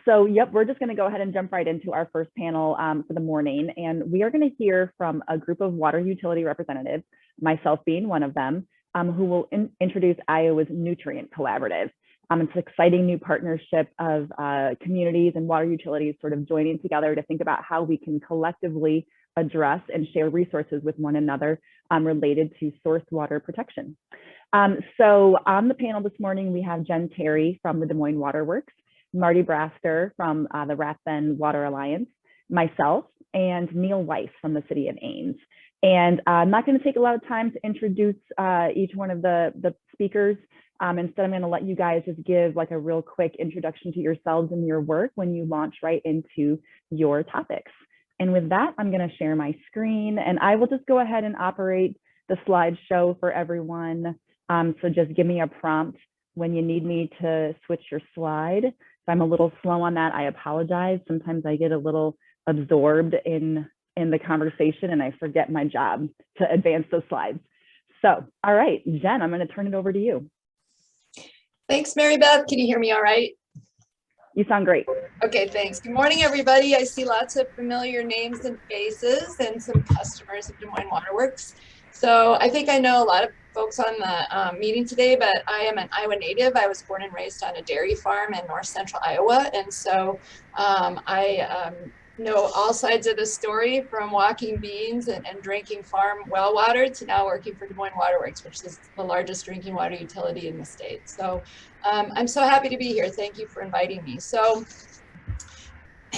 So we're just going to go ahead and jump right into our first panel for the morning. And we are going to hear from a group of water utility representatives, myself being one of them, who will introduce Iowa's Nutrient Collaborative. It's an exciting new partnership of communities and water utilities sort of joining together to think about how we can collectively address and share resources with one another related to source water protection. So on the panel this morning, we have Jen Terry from the Des Moines Water Works, Marty Braster from the Rathbun Water Alliance, myself, and Neil Weiss from the city of Ames. And I'm not going to take a lot of time to introduce each one of the speakers. Instead, I'm going to let you guys just give like a real quick introduction to yourselves and your work when you launch right into your topics. And with that, I'm going to share my screen, and I will just go ahead and operate the slideshow for everyone. So just give me a prompt when you need me to switch your slide. If I'm a little slow on that, I apologize. Sometimes I get a little absorbed in the conversation and I forget my job to advance those slides. So, all right, Jen, I'm going to turn it over to you. Thanks, Mary Beth. Can you hear me all right? You sound great. Okay, thanks. Good morning, everybody. I see lots of familiar names and faces and some customers of Des Moines Water Works. So I think I know a lot of folks on the meeting today, but I am an Iowa native. I was born and raised on a dairy farm in north central Iowa. And so I know all sides of the story, from walking beans and drinking farm well water to now working for Des Moines Water Works, which is the largest drinking water utility in the state. So I'm so happy to be here. Thank you for inviting me. So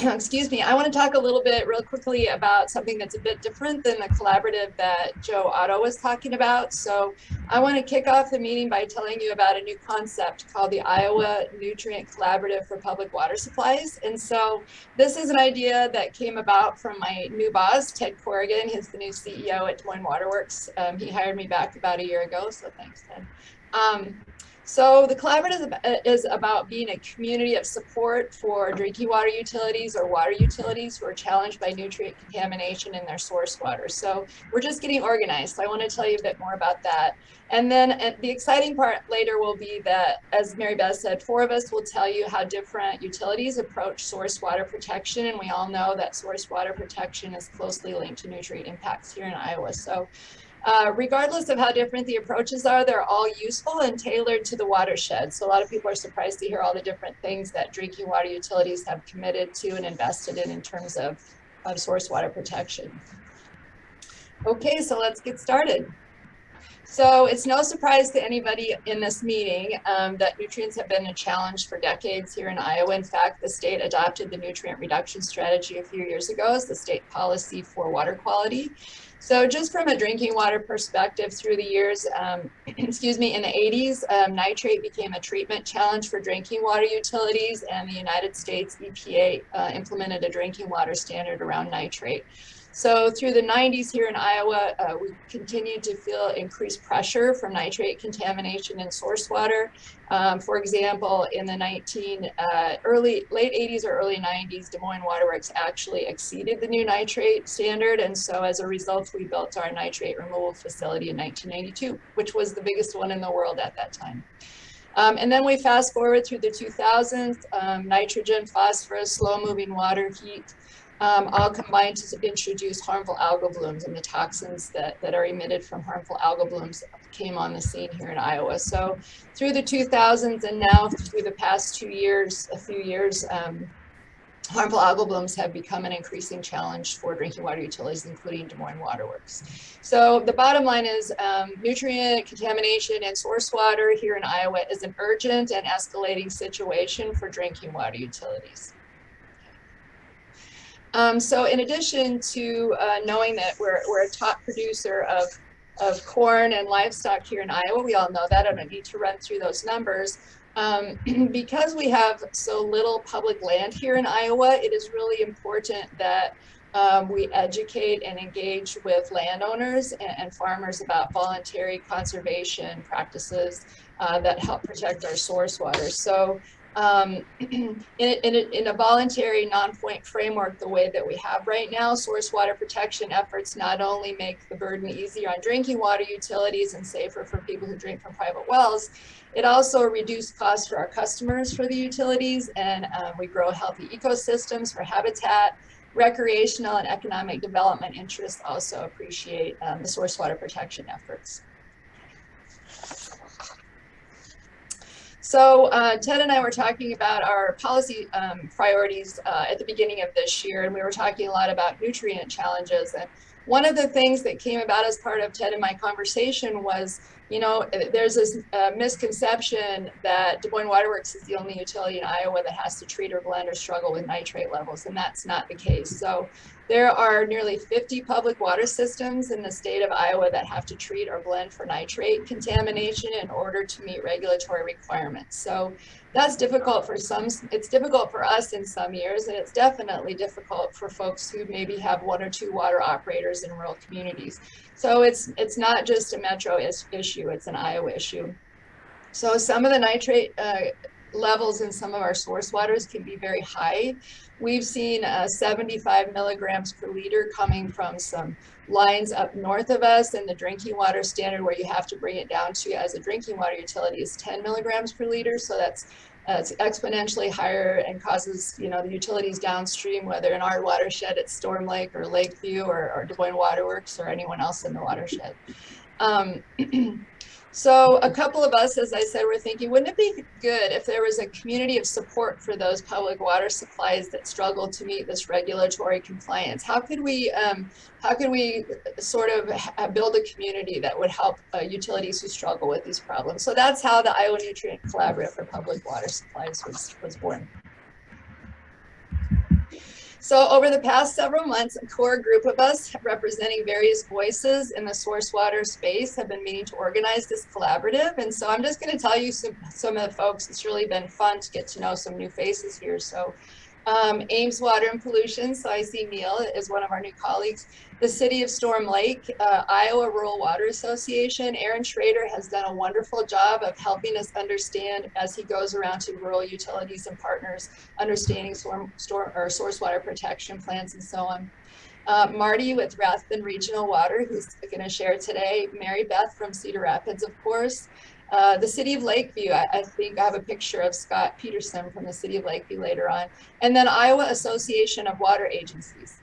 excuse me, I want to talk a little bit real quickly about something that's a bit different than the collaborative that Joe Otto was talking about. So I want to kick off the meeting by telling you about a new concept called the Iowa Nutrient Collaborative for Public Water Supplies. And so this is an idea that came about from my new boss, Ted Corrigan. He's the new CEO at Des Moines Water Works. He hired me back about a year ago, so thanks, Ted. So the collaborative is about being a community of support for drinking water utilities or water utilities who are challenged by nutrient contamination in their source water. So we're just getting organized. So I want to tell you a bit more about that. And then the exciting part later will be that, as Mary Beth said, 4 of us will tell you how different utilities approach source water protection. And we all know that source water protection is closely linked to nutrient impacts here in Iowa. So regardless of how different the approaches are, they're all useful and tailored to the watershed. So a lot of people are surprised to hear all the different things that drinking water utilities have committed to and invested in terms of source water protection. Okay, so let's get started. So it's no surprise to anybody in this meeting that nutrients have been a challenge for decades here in Iowa. In fact, the state adopted the nutrient reduction strategy a few years ago as the state policy for water quality. So just from a drinking water perspective through the years, excuse me, in the 80s, nitrate became a treatment challenge for drinking water utilities, and the United States EPA implemented a drinking water standard around nitrate. So through the 90s here in Iowa, we continued to feel increased pressure from nitrate contamination in source water. For example, in the late 80s or early 90s, Des Moines Water Works actually exceeded the new nitrate standard. And so as a result, we built our nitrate removal facility in 1992, which was the biggest one in the world at that time. And then we fast forward through the 2000s, nitrogen, phosphorus, slow moving water, heat, all combined to introduce harmful algal blooms, and the toxins that are emitted from harmful algal blooms came on the scene here in Iowa. So through the 2000s and now through the past a few years, harmful algal blooms have become an increasing challenge for drinking water utilities, including Des Moines Water Works. So the bottom line is nutrient contamination in source water here in Iowa is an urgent and escalating situation for drinking water utilities. So in addition to knowing that we're a top producer of corn and livestock here in Iowa, we all know that, I don't need to run through those numbers. Because we have so little public land here in Iowa, it is really important that we educate and engage with landowners and farmers about voluntary conservation practices that help protect our source water. So In a voluntary non-point framework, the way that we have right now, source water protection efforts not only make the burden easier on drinking water utilities and safer for people who drink from private wells, it also reduces costs for our customers for the utilities, and we grow healthy ecosystems for habitat. Recreational and economic development interests also appreciate the source water protection efforts. So Ted and I were talking about our policy priorities at the beginning of this year, and we were talking a lot about nutrient challenges. And one of the things that came about as part of Ted and my conversation was, you know, there's this misconception that Des Moines Waterworks is the only utility in Iowa that has to treat or blend or struggle with nitrate levels, and that's not the case. So there are nearly 50 public water systems in the state of Iowa that have to treat or blend for nitrate contamination in order to meet regulatory requirements. So that's difficult for some, it's difficult for us in some years, and it's definitely difficult for folks who maybe have 1 or 2 water operators in rural communities. So it's not just a metro issue, it's an Iowa issue. So some of the nitrate levels in some of our source waters can be very high. We've seen 75 milligrams per liter coming from some lines up north of us, and the drinking water standard where you have to bring it down to as a drinking water utility is 10 milligrams per liter. So that's it's exponentially higher and causes, you know, the utilities downstream, whether in our watershed at Storm Lake or Lakeview or Des Moines Waterworks or anyone else in the watershed. So a couple of us, as I said, were thinking, wouldn't it be good if there was a community of support for those public water supplies that struggle to meet this regulatory compliance? How could we sort of build a community that would help utilities who struggle with these problems? So that's how the Iowa Nutrient Collaborative for Public Water Supplies was born. So over the past several months, a core group of us representing various voices in the source water space have been meeting to organize this collaborative. And so I'm just going to tell you some of the folks. It's really been fun to get to know some new faces here. So Ames Water and Pollution, so I see Neil is one of our new colleagues. The City of Storm Lake, Iowa Rural Water Association. Aaron Schrader has done a wonderful job of helping us understand, as he goes around to rural utilities and partners, understanding source water protection plans and so on. Marty with Rathbun Regional Water, who's going to share today. Mary Beth from Cedar Rapids, of course. The City of Lakeview, I think I have a picture of Scott Peterson from the City of Lakeview later on. And then Iowa Association of Water Agencies.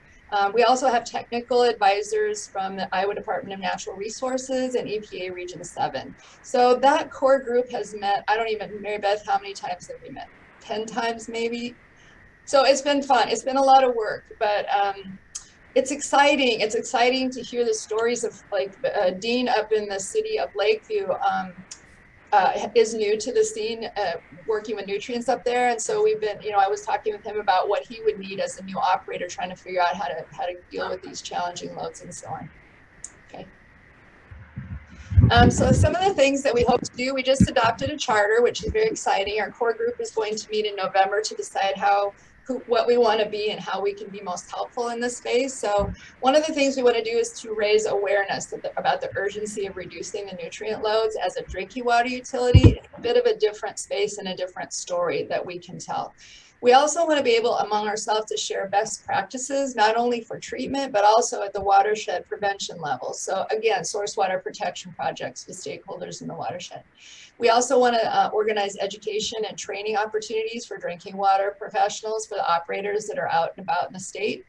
We also have technical advisors from the Iowa Department of Natural Resources and EPA Region 7. So that core group has met, I don't even, Mary Beth, how many times have we met? 10 times maybe? So it's been fun. It's been a lot of work, but it's exciting. It's exciting to hear the stories of, like, Dean up in the City of Lakeview is new to the scene, working with nutrients up there. And so we've been, you know, I was talking with him about what he would need as a new operator, trying to figure out how to deal with these challenging loads and so on. Okay. So some of the things that we hope to do, we just adopted a charter, which is very exciting. Our core group is going to meet in November to decide what we want to be and how we can be most helpful in this space. So one of the things we want to do is to raise awareness about the urgency of reducing the nutrient loads as a drinking water utility. It's a bit of a different space and a different story that we can tell. We also want to be able among ourselves to share best practices, not only for treatment, but also at the watershed prevention level. So again, source water protection projects with stakeholders in the watershed. We also want to organize education and training opportunities for drinking water professionals, for the operators that are out and about in the state.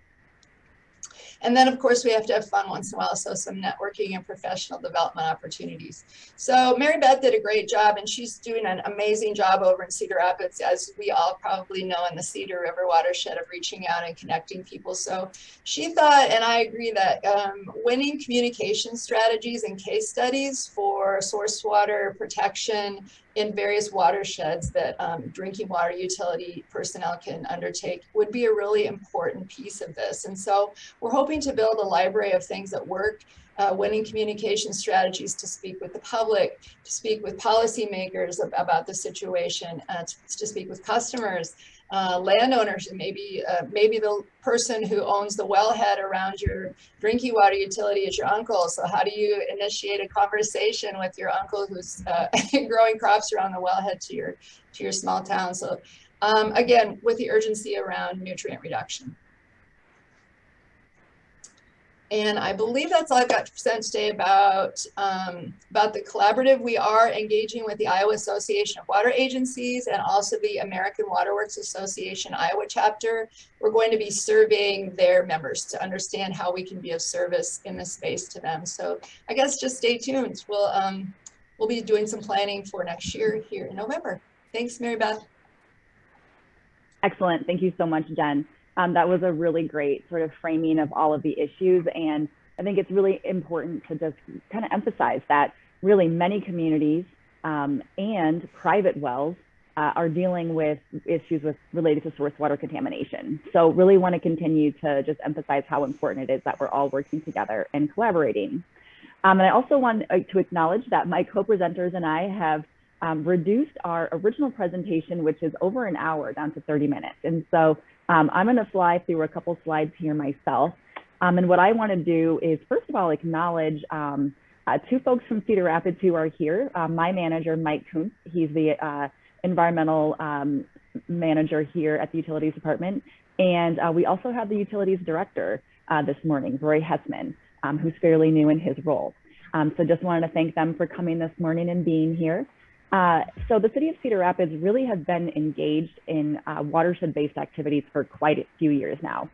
And then, of course, we have to have fun once in a while, so some networking and professional development opportunities. So Mary Beth did a great job, and she's doing an amazing job over in Cedar Rapids, as we all probably know in the Cedar River watershed, of reaching out and connecting people. So she thought, and I agree, that winning communication strategies and case studies for source water protection in various watersheds that drinking water utility personnel can undertake would be a really important piece of this. And so we're hoping to build a library of things that work, winning communication strategies to speak with the public, to speak with policymakers about the situation, to speak with customers, landowners, and maybe the person who owns the wellhead around your drinking water utility is your uncle. So how do you initiate a conversation with your uncle who's growing crops around the wellhead to your small town? So again, with the urgency around nutrient reduction. And I believe that's all I've got to present today about the collaborative. We are engaging with the Iowa Association of Water Agencies and also the American Waterworks Association Iowa chapter. We're going to be surveying their members to understand how we can be of service in this space to them. So I guess just stay tuned. We'll be doing some planning for next year here in November. Thanks, Mary Beth. Excellent. Thank you so much, Jen. That was a really great sort of framing of all of the issues. And I think it's really important to just kind of emphasize that really many communities and private wells are dealing with issues related to source water contamination. So really want to continue to just emphasize how important it is that we're all working together and collaborating. And I also want to acknowledge that my co-presenters and I have reduced our original presentation, which is over an hour, down to 30 minutes. And so I'm going to fly through a couple slides here myself. And what I want to do is, first of all, acknowledge two folks from Cedar Rapids who are here. My manager, Mike Kuntz, he's the environmental manager here at the Utilities Department. And we also have the Utilities Director this morning, Roy Hessman, who's fairly new in his role. So just wanted to thank them for coming this morning and being here. So the city of Cedar Rapids really has been engaged in watershed-based activities for quite a few years now.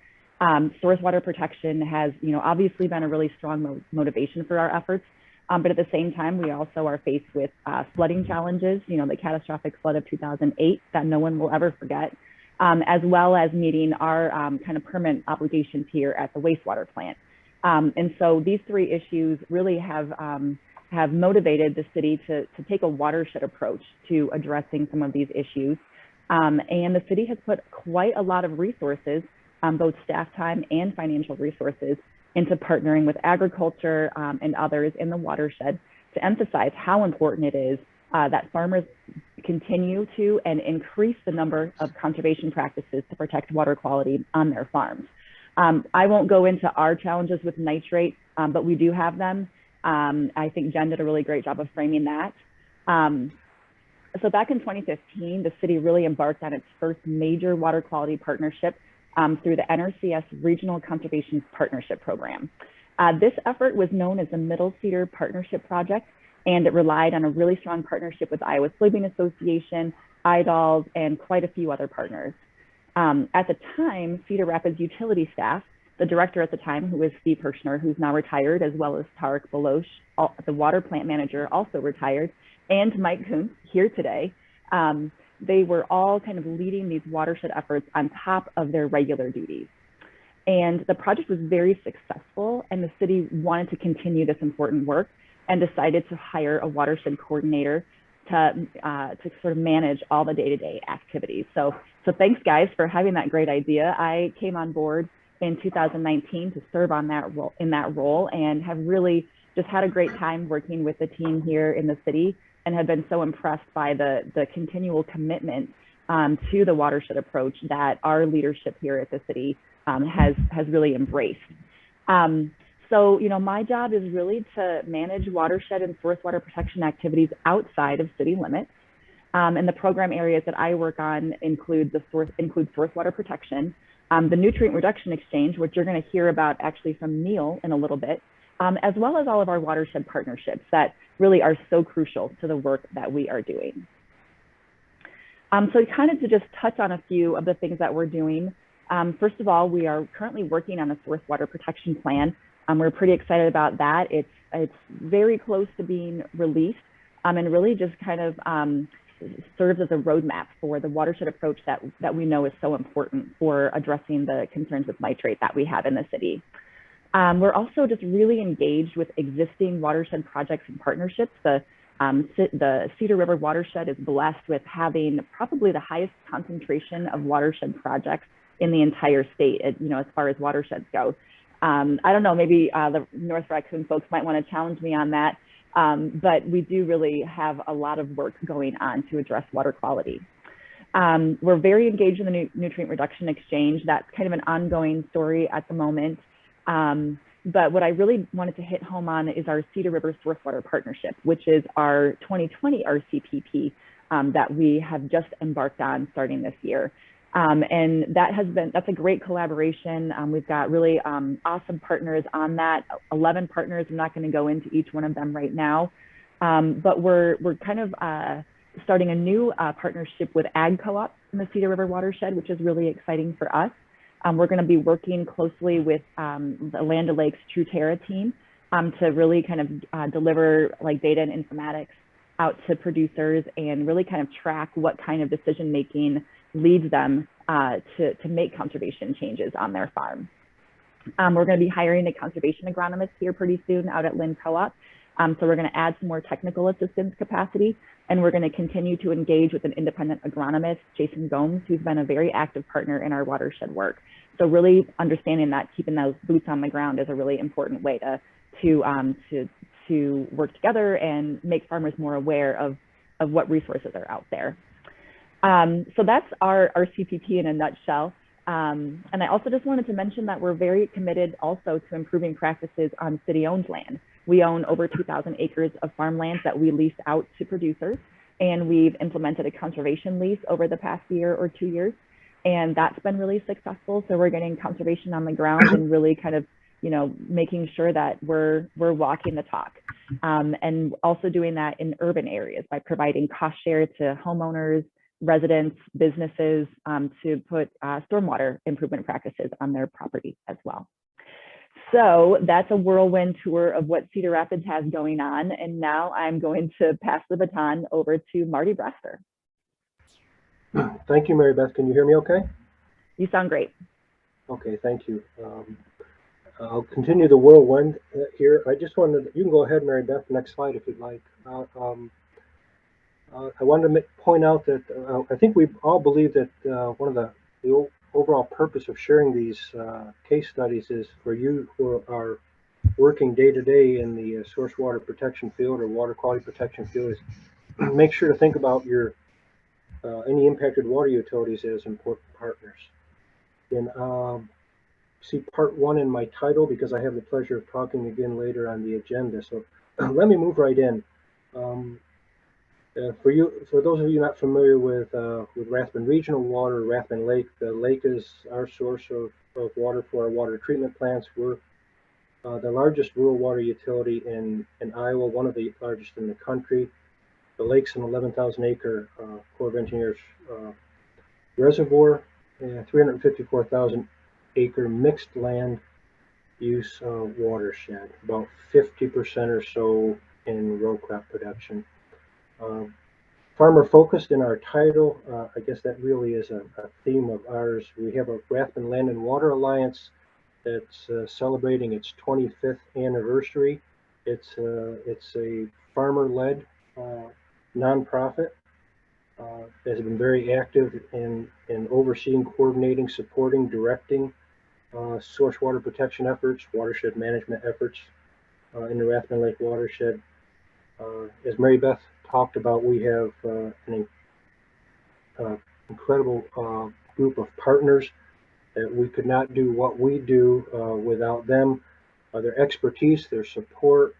Source water protection has, obviously been a really strong motivation for our efforts. But at the same time, we also are faced with flooding challenges, the catastrophic flood of 2008 that no one will ever forget, as well as meeting our kind of permanent obligations here at the wastewater plant. And so these three issues really have motivated the city to take a watershed approach to addressing some of these issues. And the city has put quite a lot of resources, both staff time and financial resources, into partnering with agriculture and others in the watershed to emphasize how important it is that farmers continue to and increase the number of conservation practices to protect water quality on their farms. I won't go into our challenges with nitrate, but we do have them. I think Jen did a really great job of framing that. So back in 2015, the city really embarked on its first major water quality partnership through the Nrcs Regional Conservation Partnership Program. This effort was known as the Middle Cedar Partnership Project, and it relied on a really strong partnership with Iowa Soybean Association, IDOLS, and quite a few other partners. At the time, Cedar Rapids utility staff, the director at the time, who was Steve Hirschner, who's now retired, as well as Tarek Baloch, the water plant manager, also retired, and Mike Kuntz, here today. They were all kind of leading these watershed efforts on top of their regular duties. And the project was very successful, and the city wanted to continue this important work and decided to hire a watershed coordinator to sort of manage all the day-to-day activities. So thanks, guys, for having that great idea. I came on board in 2019 to serve on that role, and have really just had a great time working with the team here in the city, and have been so impressed by the continual commitment to the watershed approach that our leadership here at the city has really embraced. So my job is really to manage watershed and source water protection activities outside of city limits. And the program areas that I work on include source water protection, the nutrient reduction exchange, which you're going to hear about actually from Neil in a little bit, as well as all of our watershed partnerships that really are so crucial to the work that we are doing. So kind of to just touch on a few of the things that we're doing. First of all, we are currently working on a source water protection plan. We're pretty excited about that. It's very close to being released, and really just kind of serves as a roadmap for the watershed approach that we know is so important for addressing the concerns with nitrate that we have in the city. We're also just really engaged with existing watershed projects and partnerships. The Cedar River watershed is blessed with having probably the highest concentration of watershed projects in the entire state, as far as watersheds go. I don't know, maybe the North Raccoon folks might want to challenge me on that, but we do really have a lot of work going on to address water quality. We're very engaged in the nutrient reduction exchange. That's kind of an ongoing story at the moment. But what I really wanted to hit home on is our Cedar River Source Water Partnership, which is our 2020 RCPP that we have just embarked on starting this year. And that's a great collaboration. We've got really awesome partners on that, 11 partners. I'm not going to go into each one of them right now, but we're kind of starting a new partnership with ag co-ops in the Cedar River watershed, which is really exciting for us. We're going to be working closely with the Land O'Lakes True Terra team to really kind of deliver like data and informatics out to producers and really kind of track what kind of decision making leads them to make conservation changes on their farm. We're going to be hiring a conservation agronomist here pretty soon out at Lynn Co-op. So we're going to add some more technical assistance capacity, and we're going to continue to engage with an independent agronomist, Jason Gomes, who's been a very active partner in our watershed work. So really understanding that keeping those boots on the ground is a really important way to work together and make farmers more aware of what resources are out there. So that's our CPP in a nutshell. And I also just wanted to mention that we're very committed also to improving practices on city-owned land. We own over 2,000 acres of farmland that we lease out to producers, and we've implemented a conservation lease over the past year or 2 years, and that's been really successful. So we're getting conservation on the ground and really kind of, you know, making sure that we're walking the talk, and also doing that in urban areas by providing cost share to homeowners, residents, businesses to put stormwater improvement practices on their property as well. So that's a whirlwind tour of what Cedar Rapids has going on. And now I'm going to pass the baton over to Marty Braster. Thank you, Mary Beth. Can you hear me okay? You sound great. Okay, thank you. I'll continue the whirlwind here. I just wanted, you can go ahead, Mary Beth, next slide if you'd like. I wanted to point out that I think we all believe that one of the overall purpose of sharing these case studies is for you who are working day to day in the source water protection field or water quality protection field is make sure to think about your any impacted water utilities as important partners. And see part 1 in my title because I have the pleasure of talking again later on the agenda. So let me move right in. For those of you not familiar with Rathbun Regional Water, or Rathbun Lake, the lake is our source of water for our water treatment plants. We're the largest rural water utility in Iowa, one of the largest in the country. The lake's an 11,000 acre Corps of Engineers reservoir, and 354,000 acre mixed land use watershed, about 50% or so in row crop production. Farmer focused in our title, I guess that really is a theme of ours. We have a Rathbun Land and Water Alliance that's celebrating its 25th anniversary. It's a farmer-led nonprofit that has been very active in overseeing, coordinating, supporting, directing source water protection efforts, watershed management efforts in the Rathbun Lake watershed. As Mary Beth talked about, we have an incredible group of partners that we could not do what we do without them, their expertise, their support.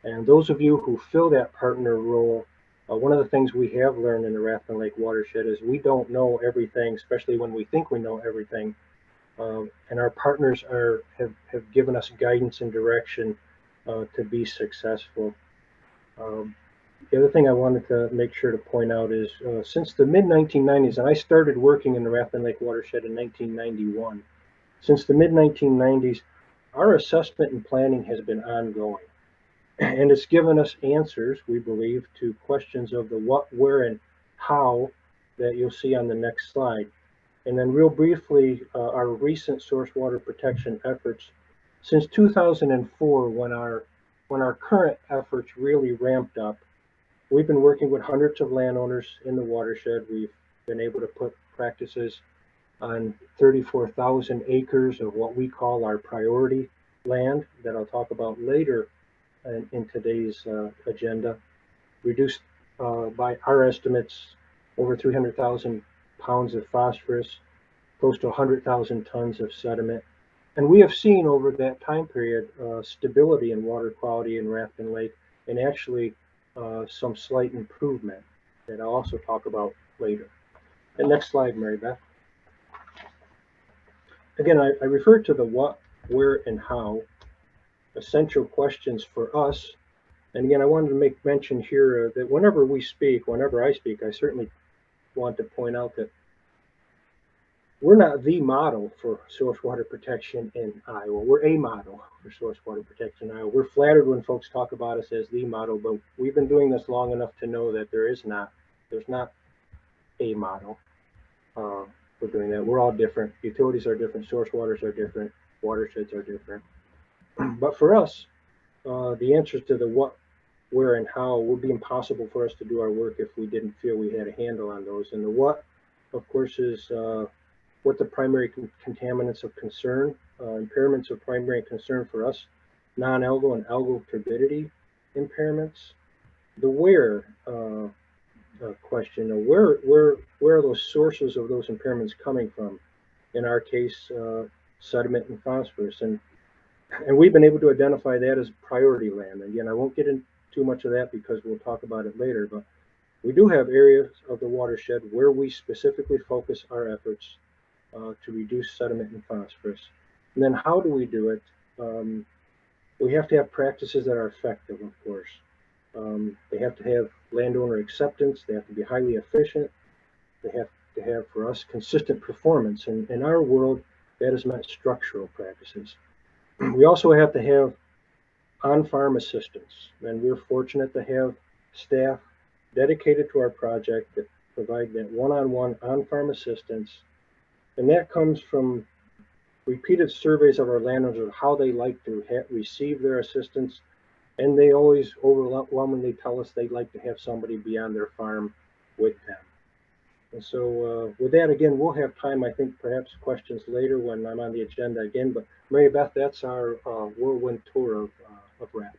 And those of you who fill that partner role, one of the things we have learned in the Rathbun Lake watershed is we don't know everything, especially when we think we know everything. And our partners have given us guidance and direction to be successful. The other thing I wanted to make sure to point out is since the mid-1990s, and I started working in the Rathbun Lake watershed in 1991, since the mid-1990s, our assessment and planning has been ongoing. And it's given us answers, we believe, to questions of the what, where, and how that you'll see on the next slide. And then real briefly, our recent source water protection efforts. Since 2004, when our current efforts really ramped up, we've been working with hundreds of landowners in the watershed. We've been able to put practices on 34,000 acres of what we call our priority land that I'll talk about later in today's agenda. Reduced by our estimates over 300,000 pounds of phosphorus, close to 100,000 tons of sediment. And we have seen over that time period stability in water quality in Rathbun Lake, and actually some slight improvement that I'll also talk about later. And next slide, Mary Beth. Again, I refer to the what, where, and how, essential questions for us. And again, I wanted to make mention here that whenever we speak, whenever I speak, I certainly want to point out that we're not the model for source water protection in Iowa. We're a model for source water protection in Iowa. We're flattered when folks talk about us as the model, but we've been doing this long enough to know that there's not a model for doing that. We're all different. Utilities are different. Source waters are different. Watersheds are different. But for us, the answers to the what, where, and how would be impossible for us to do our work if we didn't feel we had a handle on those. And the what, of course, is what the primary contaminants of concern, impairments of primary concern for us, non-algal and algal turbidity impairments. The where question, where are those sources of those impairments coming from? In our case, sediment and phosphorus. And we've been able to identify that as priority land. Again, I won't get into too much of that because we'll talk about it later, but we do have areas of the watershed where we specifically focus our efforts to reduce sediment and phosphorus. And then how do we do it? We have to have practices that are effective, of course. They have to have landowner acceptance. They have to be highly efficient. They have to have, for us, consistent performance. And in our world, that has meant structural practices. We also have to have on-farm assistance. And we're fortunate to have staff dedicated to our project that provide that one-on-one on-farm assistance. And that comes from repeated surveys of our landowners of how they like to receive their assistance. And they always overwhelmingly tell us they'd like to have somebody be on their farm with them. And so with that, again, we'll have time, I think, perhaps questions later when I'm on the agenda again. But Mary Beth, that's our whirlwind tour of Rathbun.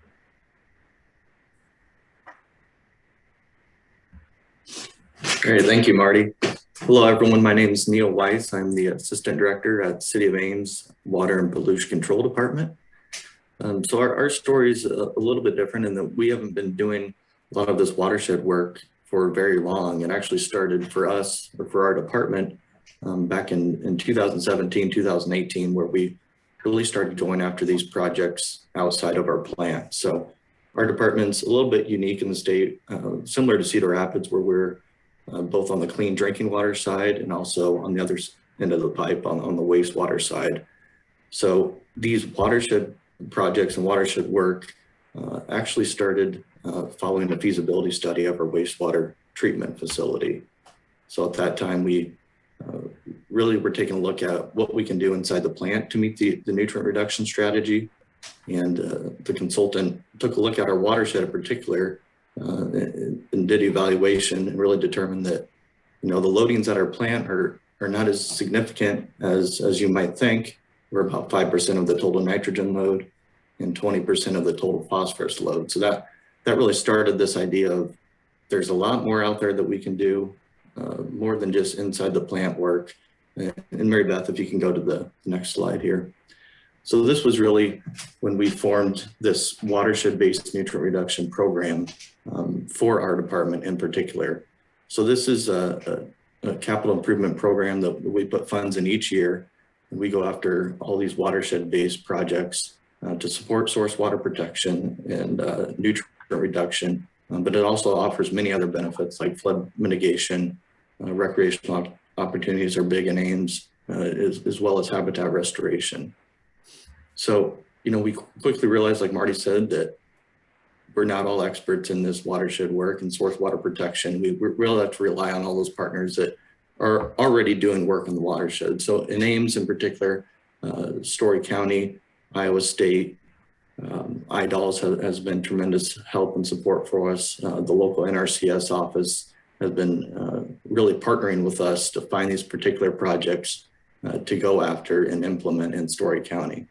Great, thank you, Marty. Hello, everyone. My name is Neil Weiss. I'm the Assistant Director at City of Ames Water and Pollution Control Department. So our story is a little bit different in that we haven't been doing a lot of this watershed work for very long. It actually started for us, or for our department, back in 2017, 2018, where we really started going after these projects outside of our plant. So our department's a little bit unique in the state, similar to Cedar Rapids, where we're both on the clean drinking water side and also on the other end of the pipe on the wastewater side. So these watershed projects and watershed work actually started following the feasibility study of our wastewater treatment facility. So at that time, we really were taking a look at what we can do inside the plant to meet the nutrient reduction strategy. And the consultant took a look at our watershed in particular and did evaluation and really determined that, the loadings at our plant are not as significant as you might think. We're about 5% of the total nitrogen load and 20% of the total phosphorus load. So that really started this idea of there's a lot more out there that we can do, more than just inside the plant work. And Mary Beth, if you can go to the next slide here. So this was really when we formed this watershed-based nutrient reduction program for our department in particular. So this is a capital improvement program that we put funds in each year. And we go after all these watershed-based projects to support source water protection and nutrient reduction. But it also offers many other benefits like flood mitigation, recreational opportunities are big in Ames, as well as habitat restoration. So, we quickly realized, like Marty said, that we're not all experts in this watershed work and source water protection. We really have to rely on all those partners that are already doing work in the watershed. So in Ames in particular, Story County, Iowa State, IDALS has been tremendous help and support for us. The local Nrcs office has been really partnering with us to find these particular projects to go after and implement in Story County.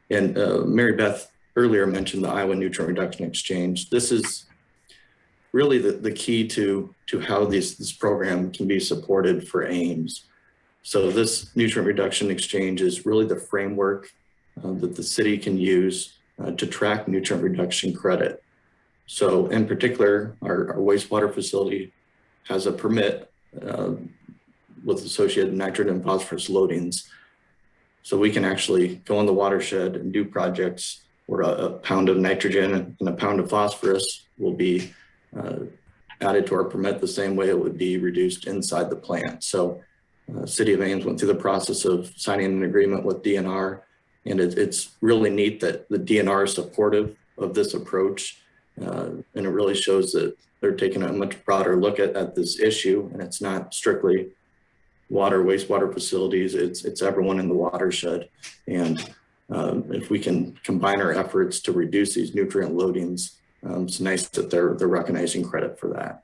And Mary Beth earlier mentioned the Iowa Nutrient Reduction Exchange. This is really the key to how this program can be supported for Ames. So this nutrient reduction exchange is really the framework that the city can use to track nutrient reduction credit. So in particular, our wastewater facility has a permit with associated nitrogen and phosphorus loadings. So we can actually go in the watershed and do projects where a pound of nitrogen and a pound of phosphorus will be added to our permit the same way it would be reduced inside the plant. So City of Ames went through the process of signing an agreement with DNR, and it's really neat that the DNR is supportive of this approach, and it really shows that they're taking a much broader look at this issue, and it's not strictly water, wastewater facilities, it's everyone in the watershed. And if we can combine our efforts to reduce these nutrient loadings, it's nice that they're recognizing credit for that.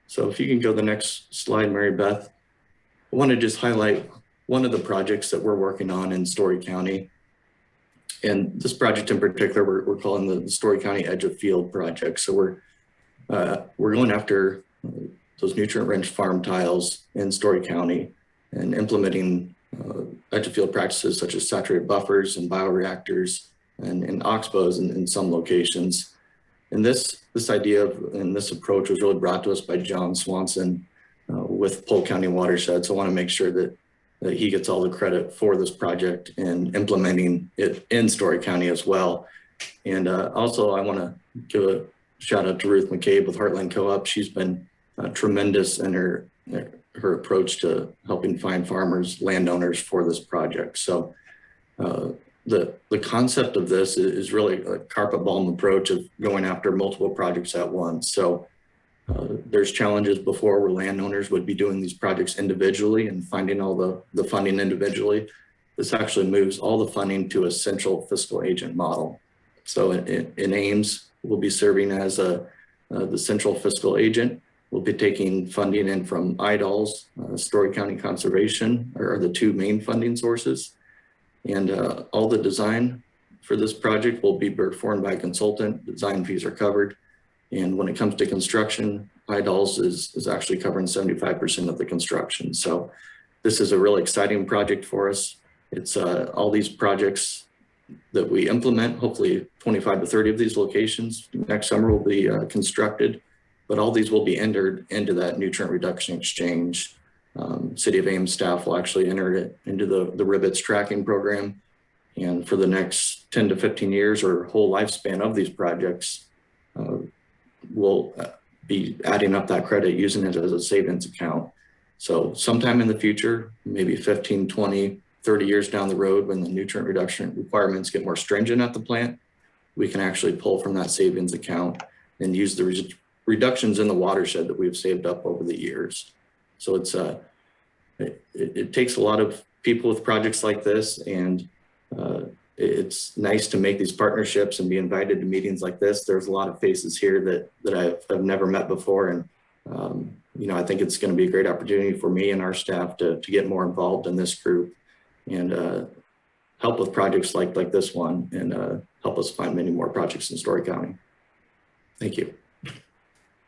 So if you can go to the next slide, Mary Beth. I want to just highlight one of the projects that we're working on in Story County. And this project in particular, we're calling the Story County Edge of Field project. So we're going after those nutrient-rich farm tiles in Story County and implementing edge of field practices such as saturated buffers and bioreactors and oxbows in some locations. And this idea and this approach was really brought to us by John Swanson with Polk County Watershed. So I want to make sure that he gets all the credit for this project and implementing it in Story County as well. And also I want to give a shout out to Ruth McCabe with Heartland Co-op. She's been tremendous in her approach to helping find farmers, landowners for this project. So the concept of this is really a carpet bomb approach of going after multiple projects at once. So there's challenges before where landowners would be doing these projects individually and finding all the funding individually. This actually moves all the funding to a central fiscal agent model. So in Ames, we'll be serving as the central fiscal agent. We'll be taking funding in from IDOLS, Story County Conservation are the two main funding sources. And all the design for this project will be performed by a consultant. Design fees are covered. And when it comes to construction, IDOLS is actually covering 75% of the construction. So this is a really exciting project for us. It's all these projects that we implement, hopefully 25 to 30 of these locations next summer will be constructed, but all these will be entered into that nutrient reduction exchange. City of Ames staff will actually enter it into the Ribbits tracking program. And for the next 10 to 15 years or whole lifespan of these projects, we'll be adding up that credit using it as a savings account. So sometime in the future, maybe 15, 20, 30 years down the road, when the nutrient reduction requirements get more stringent at the plant, we can actually pull from that savings account and use the reductions in the watershed that we've saved up over the years. So it takes a lot of people with projects like this, and it's nice to make these partnerships and be invited to meetings like this. There's a lot of faces here that I've never met before, and you know, I think it's going to be a great opportunity for me and our staff to get more involved in this group and help with projects like this one, and help us find many more projects in Story County. Thank you.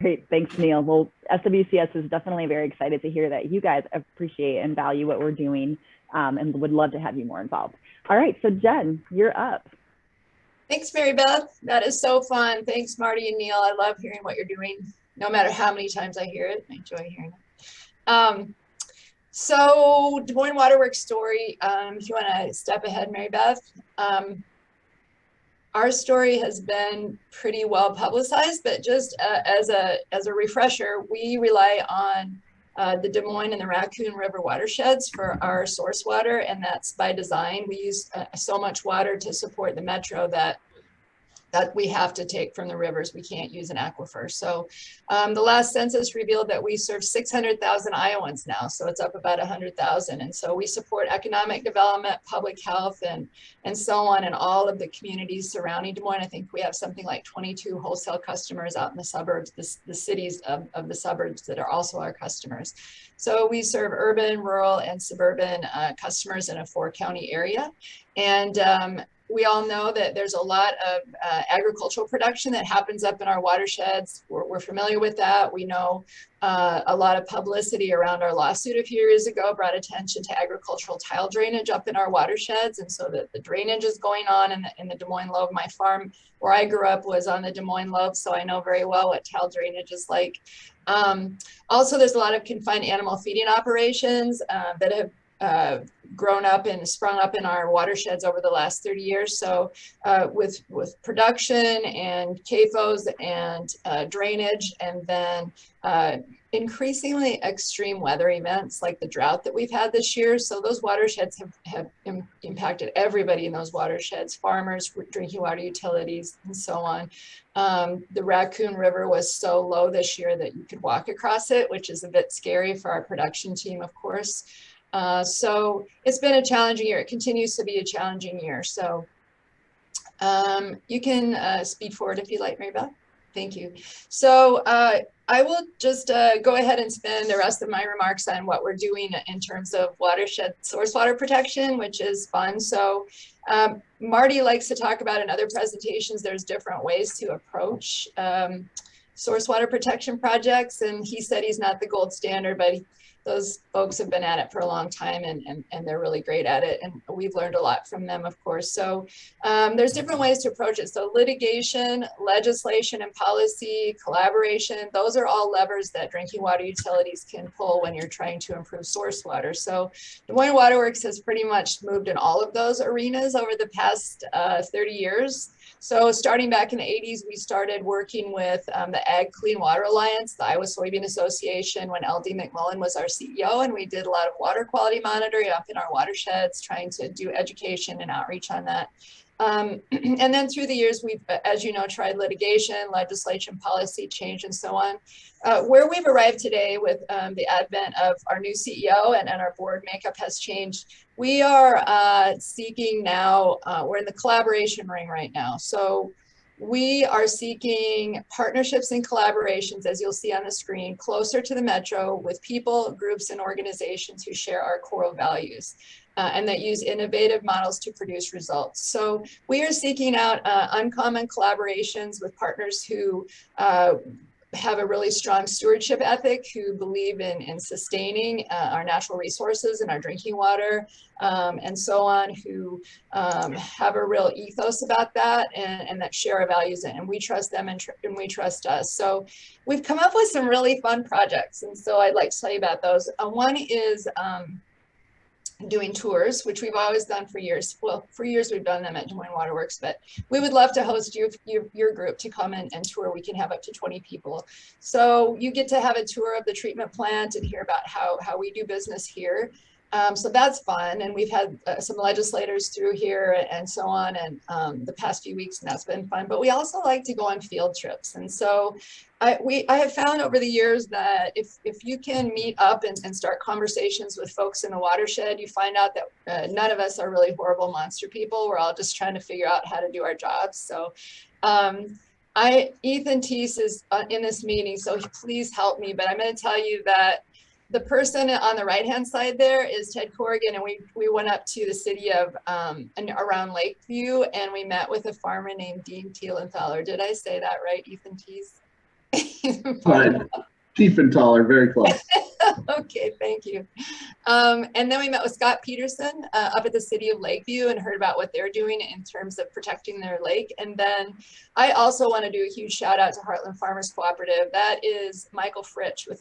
Great, thanks, Neil. Well, SWCS is definitely very excited to hear that you guys appreciate and value what we're doing, and would love to have you more involved. All right, so Jen, you're up. Thanks, Mary Beth. That is so fun. Thanks, Marty and Neil. I love hearing what you're doing. No matter how many times I hear it, I enjoy hearing it. So Des Moines Waterworks story, if you want to step ahead, Mary Beth. Our story has been pretty well publicized, but just as a refresher, we rely on the Des Moines and the Raccoon River watersheds for our source water, and that's by design. We use so much water to support the metro that we have to take from the rivers. We can't use an aquifer. So the last census revealed that we serve 600,000 Iowans now. So it's up about 100,000. And so we support economic development, public health, and so on in all of the communities surrounding Des Moines. I think we have something like 22 wholesale customers out in the suburbs, the cities of the suburbs that are also our customers. So we serve urban, rural, and suburban customers in a 4-county area. And we all know that there's a lot of agricultural production that happens up in our watersheds. We're familiar with that. We know a lot of publicity around our lawsuit a few years ago brought attention to agricultural tile drainage up in our watersheds. And so the drainage is going on in the Des Moines Lobe. My farm where I grew up was on the Des Moines Lobe, so I know very well what tile drainage is like. Also, there's a lot of confined animal feeding operations that have grown up and sprung up in our watersheds over the last 30 years. So with production and CAFOs and drainage, and then increasingly extreme weather events like the drought that we've had this year. So those watersheds have impacted everybody in those watersheds, farmers, drinking water utilities, and so on. The Raccoon River was so low this year that you could walk across it, which is a bit scary for our production team, of course. So it's been a challenging year. It continues to be a challenging year. So you can speed forward if you like, Mary Beth. Thank you. So I will just go ahead and spend the rest of my remarks on what we're doing in terms of watershed source water protection, which is fun. So Marty likes to talk about in other presentations, there's different ways to approach source water protection projects. And he said he's not the gold standard, but those folks have been at it for a long time and they're really great at it. And we've learned a lot from them, of course. So there's different ways to approach it. So litigation, legislation and policy, collaboration, those are all levers that drinking water utilities can pull when you're trying to improve source water. So Des Moines Waterworks has pretty much moved in all of those arenas over the past 30 years. So starting back in the 80s, we started working with the Ag Clean Water Alliance, the Iowa Soybean Association, when LD McMullen was our CEO, and we did a lot of water quality monitoring up in our watersheds, trying to do education and outreach on that. And then through the years, we've, as you know, tried litigation, legislation, policy change, and so on. Where we've arrived today with the advent of our new CEO and our board makeup has changed. We are seeking now, we're in the collaboration ring right now. So we are seeking partnerships and collaborations, as you'll see on the screen, closer to the metro with people, groups, and organizations who share our core values. And that use innovative models to produce results. So we are seeking out uncommon collaborations with partners who have a really strong stewardship ethic, who believe in sustaining our natural resources and our drinking water, and so on, who have a real ethos about that and that share our values, and we trust them and we trust us. So we've come up with some really fun projects, and so I'd like to tell you about those. One is doing tours, which we've always done for years. Well, for years we've done them at Des Moines Waterworks, but we would love to host your group to come and tour. We can have up to 20 people. So you get to have a tour of the treatment plant and hear about how we do business here. So that's fun. And we've had some legislators through here and so on, and the past few weeks, and that's been fun. But we also like to go on field trips. And so I have found over the years that if you can meet up and start conversations with folks in the watershed, you find out that none of us are really horrible monster people. We're all just trying to figure out how to do our jobs. So Ethan Teese is in this meeting, so please help me. But I'm going to tell you that the person on the right-hand side there is Ted Corrigan, and we went up to the city of around Lakeview, and we met with a farmer named Dean Thielenthaler. Did I say that right, Ethan Teese? Fine. Tiefenthaler, very close. Okay, thank you. And then we met with Scott Peterson up at the city of Lakeview and heard about what they're doing in terms of protecting their lake. And then I also want to do a huge shout out to Heartland Farmers Cooperative. That is Michael Fritsch, with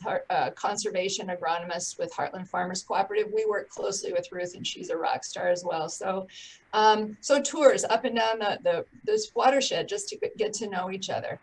conservation agronomist with Heartland Farmers Cooperative. We work closely with Ruth, and she's a rock star as well. So so tours up and down this watershed just to get to know each other.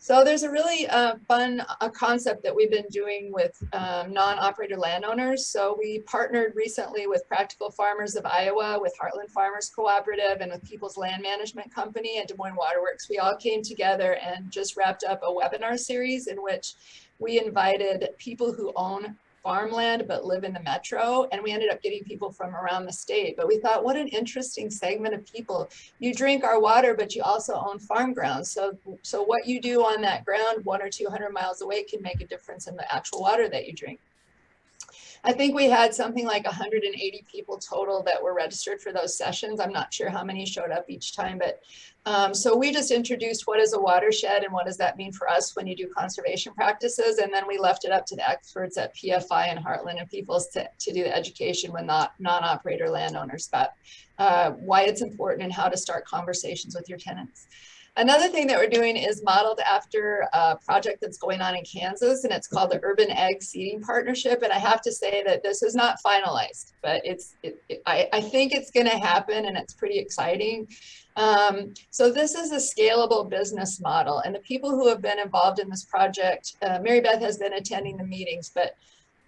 So there's a really fun concept that we've been doing with non-operator landowners. So we partnered recently with Practical Farmers of Iowa, with Heartland Farmers Cooperative, and with People's Land Management Company and Des Moines Waterworks. We all came together and just wrapped up a webinar series in which we invited people who own farmland but live in the metro, and we ended up getting people from around the state. But we thought, what an interesting segment of people. You drink our water, but you also own farm grounds. So what you do on that ground 100 or 200 miles away can make a difference in the actual water that you drink. I think we had something like 180 people total that were registered for those sessions. I'm not sure how many showed up each time, but so we just introduced what is a watershed and what does that mean for us when you do conservation practices. And then we left it up to the experts at PFI and Heartland and Peoples to do the education with non-operator landowners about why it's important and how to start conversations with your tenants. Another thing that we're doing is modeled after a project that's going on in Kansas, and it's called the Urban Ag Seeding Partnership. And I have to say that this is not finalized, but I think it's going to happen, and it's pretty exciting. So this is a scalable business model, and the people who have been involved in this project, Mary Beth has been attending the meetings, but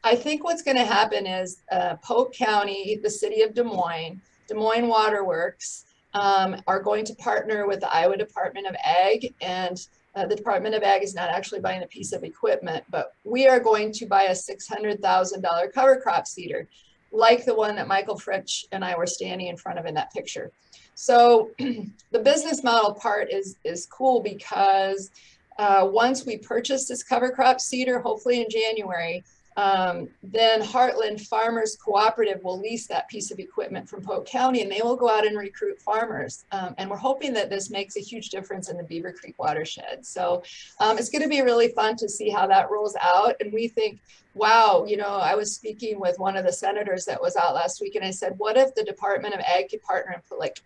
I think what's going to happen is Polk County, the city of Des Moines Waterworks, are going to partner with the Iowa Department of Ag, and the Department of Ag is not actually buying a piece of equipment, but we are going to buy a $600,000 cover crop seeder, like the one that Michael Fritsch and I were standing in front of in that picture. So the business model part is cool because once we purchase this cover crop seeder, hopefully in January, then Heartland Farmers Cooperative will lease that piece of equipment from Polk County, and they will go out and recruit farmers. And we're hoping that this makes a huge difference in the Beaver Creek watershed. So it's going to be really fun to see how that rolls out. And we think, wow, you know, I was speaking with one of the senators that was out last week, and I said, what if the Department of Ag could partner and put like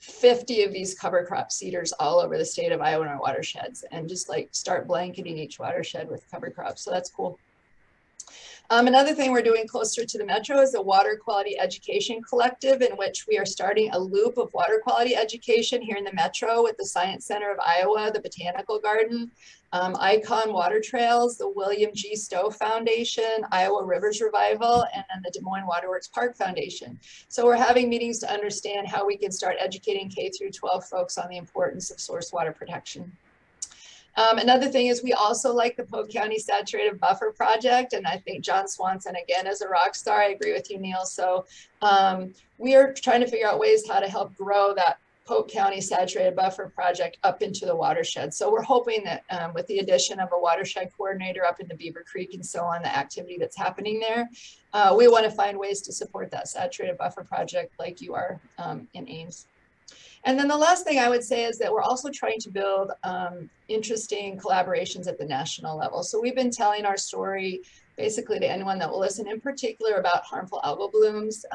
50 of these cover crop seeders all over the state of Iowa in our watersheds, and just like start blanketing each watershed with cover crops. So that's cool. Another thing we're doing closer to the metro is the Water Quality Education Collective, in which we are starting a loop of water quality education here in the metro with the Science Center of Iowa, the Botanical Garden, Icon Water Trails, the William G. Stowe Foundation, Iowa Rivers Revival, and then the Des Moines Waterworks Park Foundation. So we're having meetings to understand how we can start educating K through 12 folks on the importance of source water protection. Another thing is we also like the Polk County Saturated Buffer Project, and I think John Swanson again is a rock star. I agree with you, Neil. So we are trying to figure out ways how to help grow that Polk County Saturated Buffer Project up into the watershed. So we're hoping that with the addition of a watershed coordinator up in the Beaver Creek and so on, the activity that's happening there, we want to find ways to support that Saturated Buffer Project like you are in Ames. And then the last thing I would say is that we're also trying to build interesting collaborations at the national level. So we've been telling our story basically to anyone that will listen, in particular about harmful algal blooms.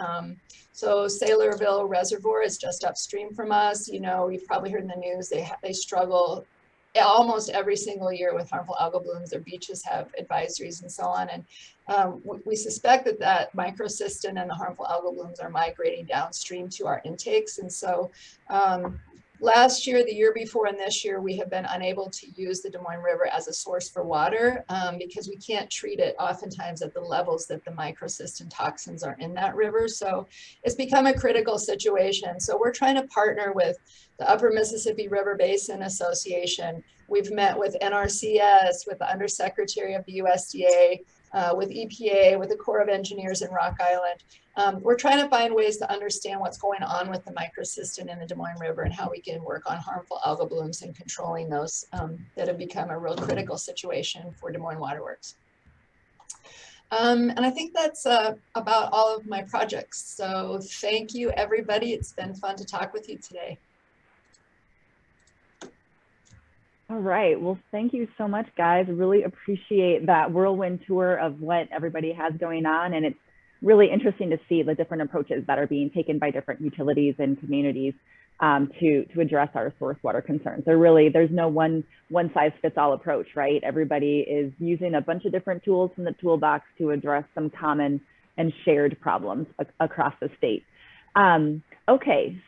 So Saylorville Reservoir is just upstream from us. You know, you've probably heard in the news, they struggle almost every single year with harmful algal blooms. Their beaches have advisories and so on. And we suspect that that microcystin and the harmful algal blooms are migrating downstream to our intakes. And so last year, the year before, and this year, we have been unable to use the Des Moines River as a source for water because we can't treat it oftentimes at the levels that the microcystin toxins are in that river. So it's become a critical situation. So we're trying to partner with the Upper Mississippi River Basin Association. We've met with Nrcs, with the Undersecretary of the USDA, with EPA, with the Corps of Engineers in Rock Island. We're trying to find ways to understand what's going on with the microcystin in the Des Moines River and how we can work on harmful algal blooms and controlling those that have become a real critical situation for Des Moines Waterworks. And I think that's about all of my projects. So thank you, everybody. It's been fun to talk with you today. All right. Well, thank you so much, guys. Really appreciate that whirlwind tour of what everybody has going on. And it's really interesting to see the different approaches that are being taken by different utilities and communities to address our source water concerns. There's no one size fits all approach, right? Everybody is using a bunch of different tools in the toolbox to address some common and shared problems across the state. Okay,